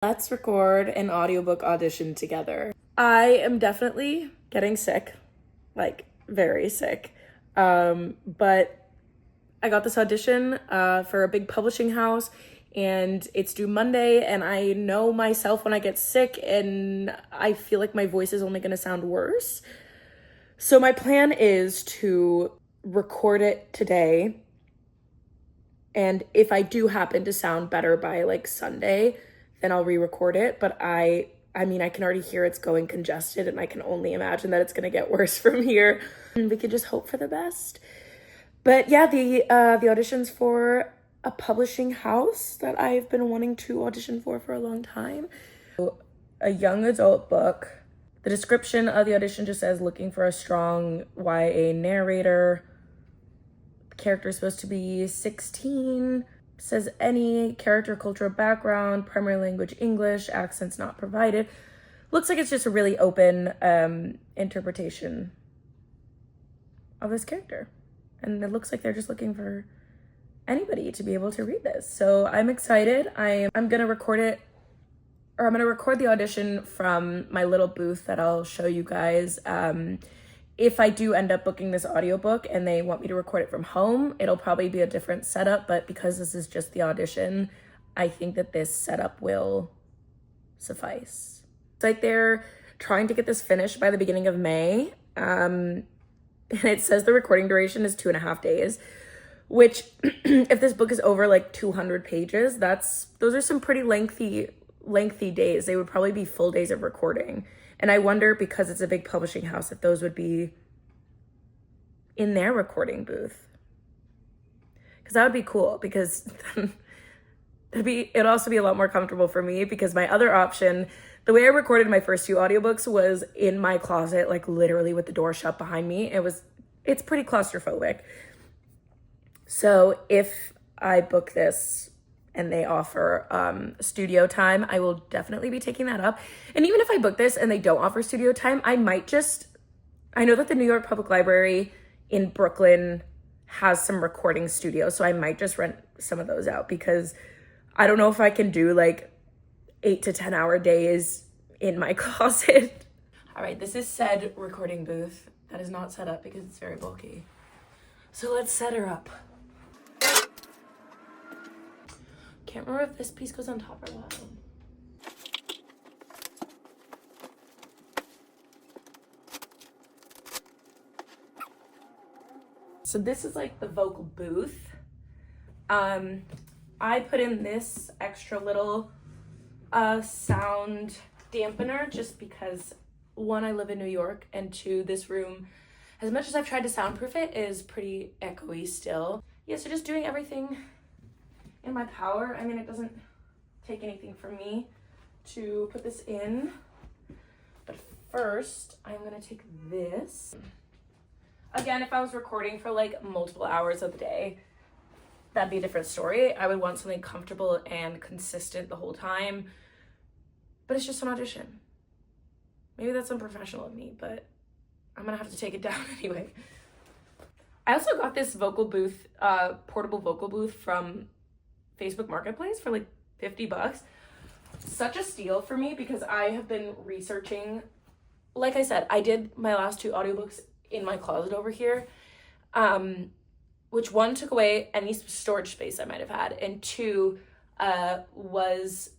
Let's record an audiobook audition together. I am definitely getting sick, like very sick. But I got this audition for a big publishing house and it's due Monday, and I know myself when I get sick and I feel like my voice is only going to sound worse. So my plan is to record it today, and if I do happen to sound better by like Sunday, then I'll re-record it. But I mean, I can already hear it's going congested, and I can only imagine that it's gonna get worse from here. And we could just hope for the best. But yeah, the auditions for a publishing house that I've been wanting to audition for a long time. A young adult book. The description of the audition just says looking for a strong YA narrator. The character is supposed to be 16. Says any character, cultural background, primary language English, accents not provided. Looks like it's just a really open interpretation of this character. And it looks like they're just looking for anybody to be able to read this. So I'm excited. I'm gonna record it, or I'm gonna record the audition from my little booth that I'll show you guys. If I do end up booking this audiobook and they want me to record it from home, it'll probably be a different setup, but because this is just the audition, I think that this setup will suffice. It's like they're trying to get this finished by the beginning of May. And it says the recording duration is 2.5 days, which if this book is over like 200 pages, those are some pretty lengthy days. They would probably be full days of recording. And I wonder, because it's a big publishing house, if those would be in their recording booth. Because that would be cool, because it'd also be a lot more comfortable for me, because my other option, the way I recorded my first 2 audiobooks was in my closet, like literally with the door shut behind me. It's pretty claustrophobic. So if I book this and they offer studio time, I will definitely be taking that up. And even if I book this and they don't offer studio time, I know that the New York Public Library in Brooklyn has some recording studios, so I might just rent some of those out, because I don't know if I can do like 8 to 10 hour days in my closet. All right, this is said recording booth that is not set up because it's very bulky. So let's set her up. Can't remember if this piece goes on top or bottom. So this is like the vocal booth. I put in this extra little sound dampener just because, 1, I live in New York, and 2, this room, as much as I've tried to soundproof it, is pretty echoey still. Yeah, so just doing everything in my power. I mean, it doesn't take anything from me to put this in. But first, I'm gonna take this. Again, if I was recording for like multiple hours of the day, that'd be a different story. I would want something comfortable and consistent the whole time. But it's just an audition. Maybe that's unprofessional of me, but I'm gonna have to take it down anyway. I also got this vocal booth, portable vocal booth from Facebook Marketplace for like $50. Such a steal for me, because I have been researching. Like I said, I did my last 2 audiobooks in my closet over here, which 1 took away any storage space I might have had, and 2 was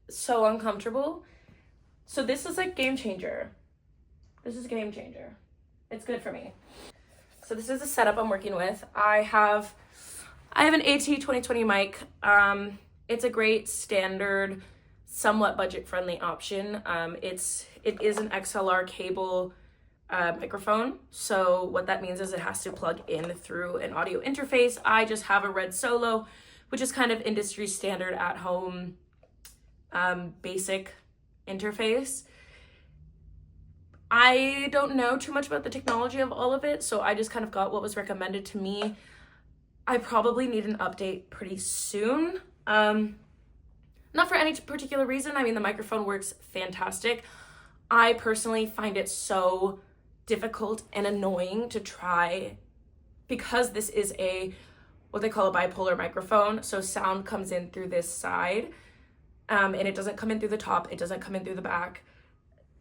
so uncomfortable. So this is like game changer. This is game changer. It's good for me. So this is the setup I'm working with. I have an AT2020 mic. It's a great standard, somewhat budget-friendly option. It is an XLR cable microphone. So what that means is it has to plug in through an audio interface. I just have a Red Solo, which is kind of industry standard at home, basic interface. I don't know too much about the technology of all of it, so I just kind of got what was recommended to me. I probably need an update pretty soon. Not for any particular reason. I mean, the microphone works fantastic. I personally find it so difficult and annoying to try, because this is what they call a bipolar microphone. So sound comes in through this side. and it doesn't come in through the top, it doesn't come in through the back.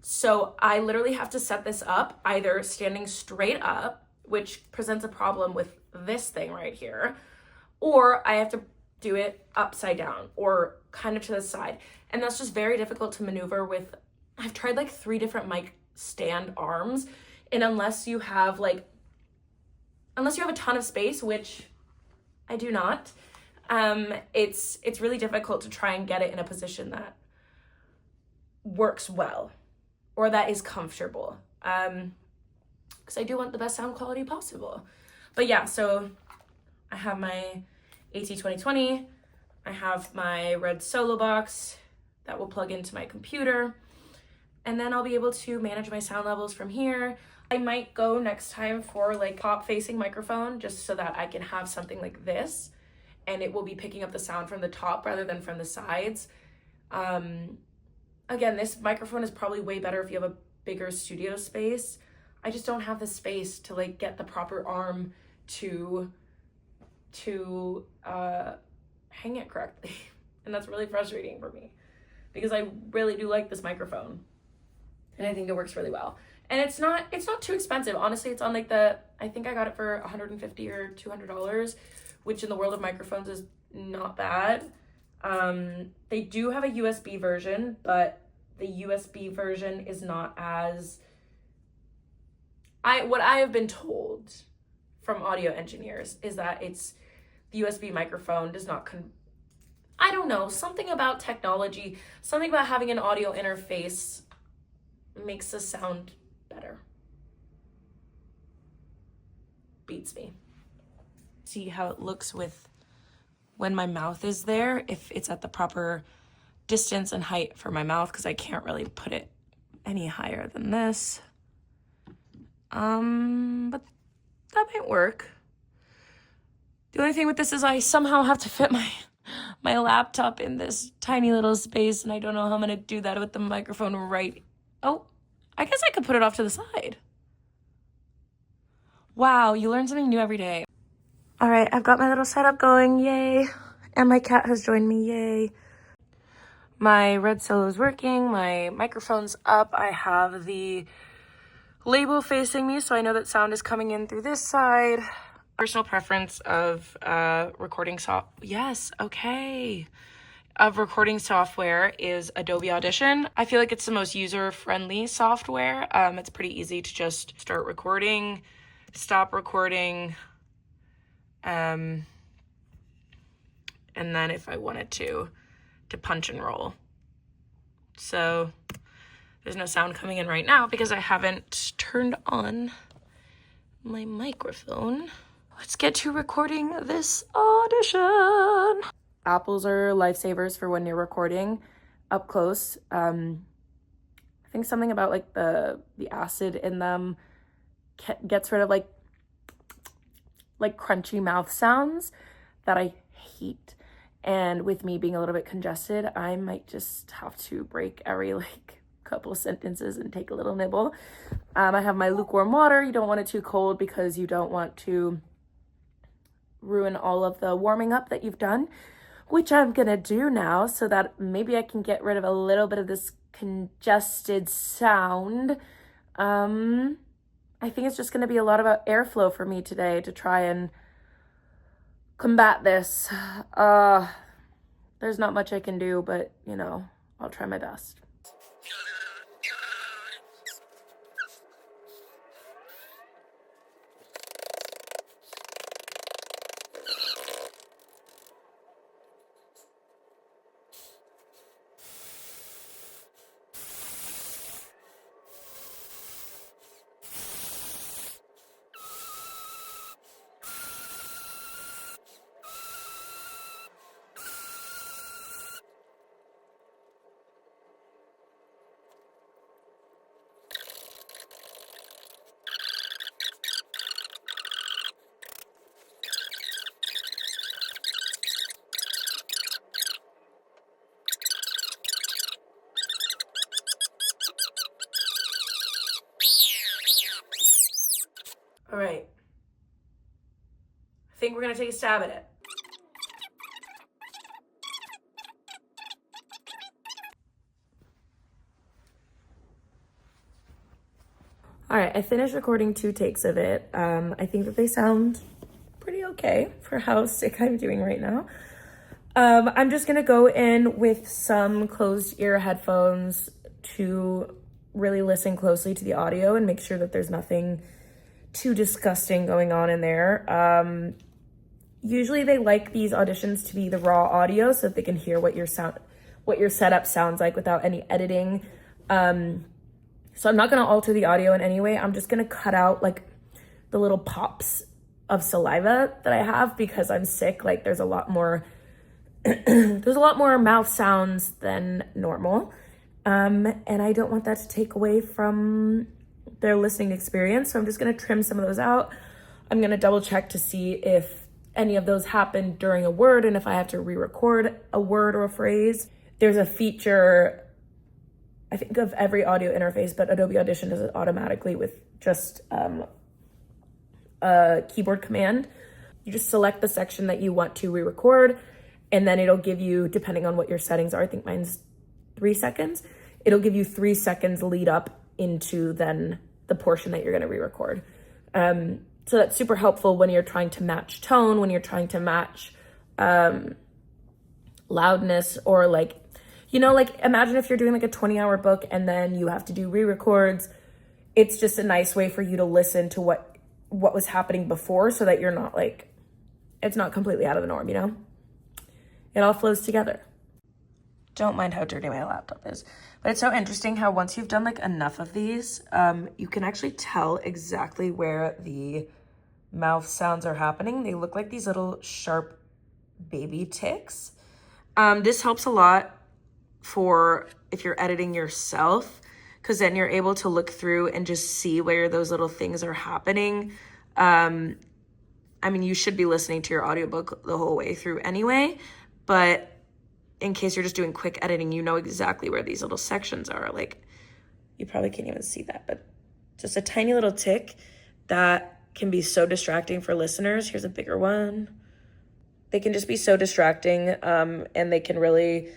So I literally have to set this up either standing straight up, which presents a problem with this thing right here, or I have to do it upside down or kind of to the side. And that's just very difficult to maneuver with. I've tried like 3 different mic stand arms, and unless you have a ton of space, which I do not, it's really difficult to try and get it in a position that works well or that is comfortable, because I do want the best sound quality possible. But yeah, so I have my AT2020, I have my red solo box that will plug into my computer, and then I'll be able to manage my sound levels from here. I might go next time for like top facing microphone, just so that I can have something like this and it will be picking up the sound from the top rather than from the sides. Again, this microphone is probably way better if you have a bigger studio space. I just don't have the space to like get the proper arm to hang it correctly. And that's really frustrating for me because I really do like this microphone and I think it works really well. And it's not too expensive. Honestly, it's on like I think I got it for $150 or $200, which in the world of microphones is not bad. They do have a USB version, but the USB version is not as, what I have been told from audio engineers is that the USB microphone does not I don't know, something about technology, something about having an audio interface makes the sound better. Beats me. See how it looks when my mouth is there, if it's at the proper distance and height for my mouth, because I can't really put it any higher than this. But that might work. The only thing with this is I somehow have to fit my laptop in this tiny little space, and I don't know how I'm gonna do that with the microphone right. Oh, I guess I could put it off to the side. Wow, you learn something new every day. All right, I've got my little setup going, yay. And my cat has joined me, yay. My red solo is working, my microphone's up. I have the label facing me, so I know that sound is coming in through this side. Personal preference of recording software is Adobe Audition. I feel like it's the most user-friendly software. It's pretty easy to just start recording, stop recording, and then if I wanted to punch and roll. So there's no sound coming in right now because I haven't turned on my microphone. Let's get to recording this audition. Apples are lifesavers for when you're recording up close. I think something about like the acid in them gets rid of like crunchy mouth sounds that I hate. And with me being a little bit congested, I might just have to break every couple sentences and take a little nibble. I have my lukewarm water. You don't want it too cold because you don't want to ruin all of the warming up that you've done, which I'm gonna do now so that maybe I can get rid of a little bit of this congested sound. I think it's just gonna be a lot about airflow for me today to try and combat this. There's not much I can do, but I'll try my best. All right, I think we're gonna take a stab at it. All right, I finished recording 2 takes of it. I think that they sound pretty okay for how sick I'm doing right now. I'm just gonna go in with some closed ear headphones to really listen closely to the audio and make sure that there's nothing too disgusting going on in there. Usually they like these auditions to be the raw audio so that they can hear what your setup sounds like without any editing. So I'm not gonna alter the audio in any way. I'm just gonna cut out like the little pops of saliva that I have because I'm sick. Like there's a lot more mouth sounds than normal. And I don't want that to take away from their listening experience. So I'm just gonna trim some of those out. I'm gonna double check to see if any of those happened during a word and if I have to re-record a word or a phrase. There's a feature, I think of every audio interface, but Adobe Audition does it automatically with just a keyboard command. You just select the section that you want to re-record, and then it'll give you, depending on what your settings are, I think mine's 3 seconds, it'll give you 3 seconds lead up into then the portion that you're gonna re-record. So that's super helpful when you're trying to match tone, when you're trying to match loudness, or like, you know, like imagine if you're doing like a 20-hour book and then you have to do re-records. It's just a nice way for you to listen to what was happening before so that you're not like, it's not completely out of the norm, you know? It all flows together. Don't mind how dirty my laptop is. But it's so interesting how once you've done like enough of these, you can actually tell exactly where the mouth sounds are happening. They look like these little sharp baby ticks. This helps a lot for if you're editing yourself, because then you're able to look through and just see where those little things are happening. I mean, you should be listening to your audiobook the whole way through anyway, but in case you're just doing quick editing, you know exactly where these little sections are. Like, you probably can't even see that, but just a tiny little tick that can be so distracting for listeners. Here's a bigger one. They can just be so distracting, and they can really,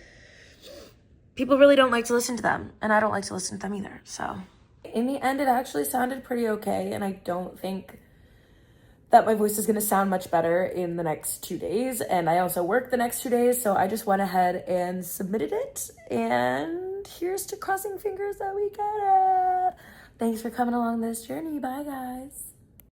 people really don't like to listen to them, and I don't like to listen to them either. So in the end, it actually sounded pretty okay, and I don't think that my voice is going to sound much better in the next 2 days. And I also work the next 2 days, so I just went ahead and submitted it, and here's to crossing fingers that we get it. Thanks for coming along this journey. Bye, guys.